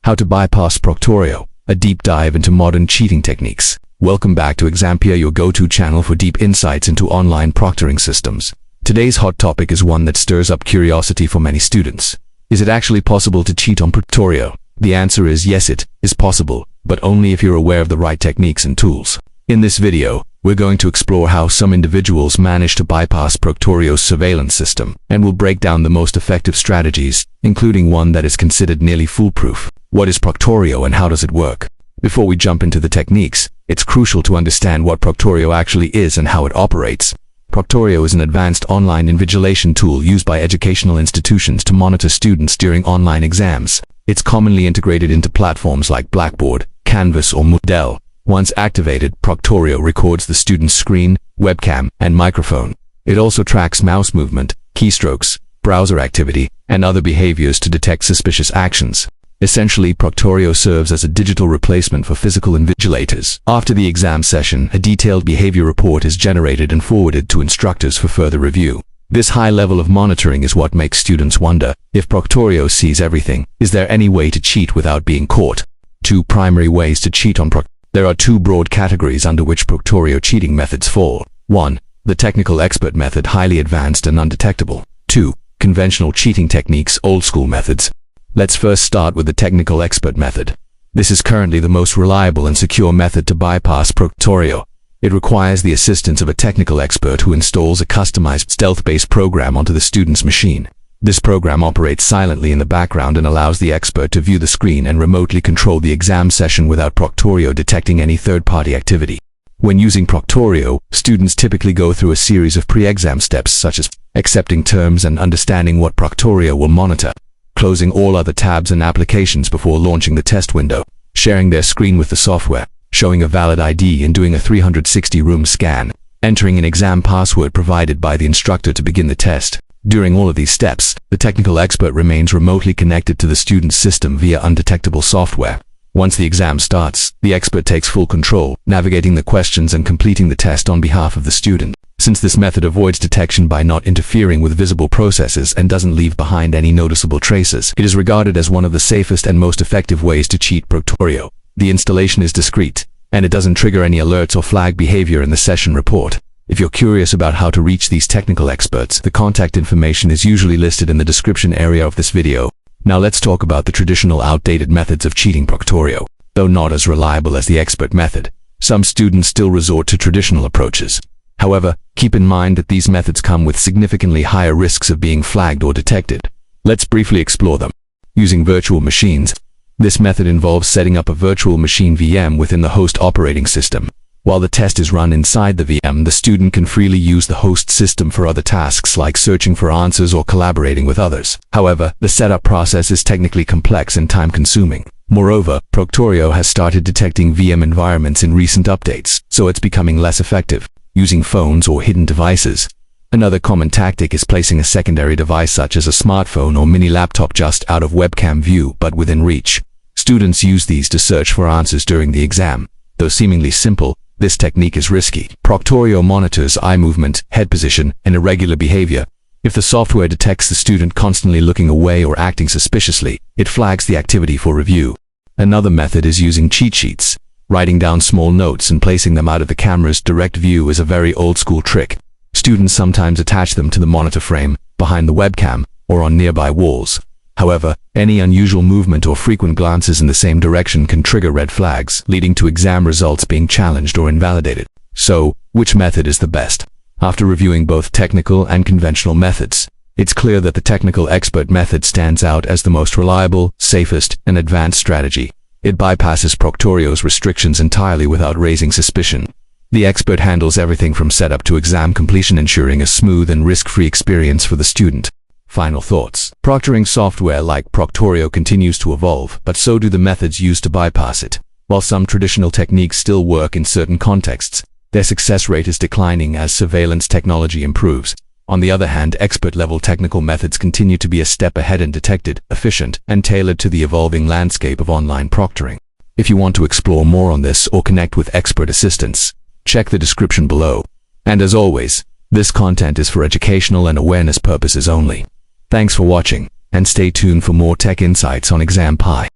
How to bypass Proctorio, a deep dive into modern cheating techniques. Welcome back to Exampia, your go-to channel for deep insights into online proctoring systems. Today's hot topic is one that stirs up curiosity for many students. Is it actually possible to cheat on Proctorio? The answer is yes, it is possible, but only if you're aware of the right techniques and tools. In this video, we're going to explore how some individuals manage to bypass Proctorio's surveillance system, and we'll break down the most effective strategies, including one that is considered nearly foolproof. What is Proctorio and how does it work? Before we jump into the techniques, it's crucial to understand what Proctorio actually is and how it operates. Proctorio is an advanced online invigilation tool used by educational institutions to monitor students during online exams. It's commonly integrated into platforms like Blackboard, Canvas, or Moodle. Once activated, Proctorio records the student's screen, webcam, and microphone. It also tracks mouse movement, keystrokes, browser activity, and other behaviors to detect suspicious actions. Essentially, Proctorio serves as a digital replacement for physical invigilators. After the exam session, a detailed behavior report is generated and forwarded to instructors for further review. This high level of monitoring is what makes students wonder, if Proctorio sees everything, is there any way to cheat without being caught? Two primary ways to cheat on Proctorio. There are two broad categories under which Proctorio cheating methods fall. 1. The technical expert method, highly advanced and undetectable. 2. Conventional cheating techniques, old school methods. Let's first start with the technical expert method. This is currently the most reliable and secure method to bypass Proctorio. It requires the assistance of a technical expert who installs a customized stealth-based program onto the student's machine. This program operates silently in the background and allows the expert to view the screen and remotely control the exam session without Proctorio detecting any third-party activity. When using Proctorio, students typically go through a series of pre-exam steps such as accepting terms and understanding what Proctorio will monitor, closing all other tabs and applications before launching the test window, sharing their screen with the software, showing a valid ID and doing a 360-room scan, entering an exam password provided by the instructor to begin the test. During all of these steps, the technical expert remains remotely connected to the student's system via undetectable software. Once the exam starts, the expert takes full control, navigating the questions and completing the test on behalf of the student. Since this method avoids detection by not interfering with visible processes and doesn't leave behind any noticeable traces, it is regarded as one of the safest and most effective ways to cheat Proctorio. The installation is discreet, and it doesn't trigger any alerts or flag behavior in the session report. If you're curious about how to reach these technical experts, the contact information is usually listed in the description area of this video. Now let's talk about the traditional outdated methods of cheating Proctorio. Though not as reliable as the expert method, some students still resort to traditional approaches. However, keep in mind that these methods come with significantly higher risks of being flagged or detected. Let's briefly explore them. Using virtual machines. This method involves setting up a virtual machine VM within the host operating system. While the test is run inside the VM, the student can freely use the host system for other tasks like searching for answers or collaborating with others. However, the setup process is technically complex and time-consuming. Moreover, Proctorio has started detecting VM environments in recent updates, so it's becoming less effective. Using phones or hidden devices. Another common tactic is placing a secondary device such as a smartphone or mini laptop just out of webcam view but within reach. Students use these to search for answers during the exam. Though seemingly simple, this technique is risky. Proctorio monitors eye movement, head position, and irregular behavior. If the software detects the student constantly looking away or acting suspiciously, it flags the activity for review. Another method is using cheat sheets. Writing down small notes and placing them out of the camera's direct view is a very old-school trick. Students sometimes attach them to the monitor frame, behind the webcam, or on nearby walls. However, any unusual movement or frequent glances in the same direction can trigger red flags, leading to exam results being challenged or invalidated. So, which method is the best? After reviewing both technical and conventional methods, it's clear that the technical expert method stands out as the most reliable, safest, and advanced strategy. It bypasses Proctorio's restrictions entirely without raising suspicion. The expert handles everything from setup to exam completion, ensuring a smooth and risk-free experience for the student. Final thoughts. Proctoring software like Proctorio continues to evolve, but so do the methods used to bypass it. While some traditional techniques still work in certain contexts, their success rate is declining as surveillance technology improves. On the other hand, expert-level technical methods continue to be a step ahead and detected, efficient, and tailored to the evolving landscape of online proctoring. If you want to explore more on this or connect with expert assistance, check the description below. And as always, this content is for educational and awareness purposes only. Thanks for watching, and stay tuned for more tech insights on Exampia.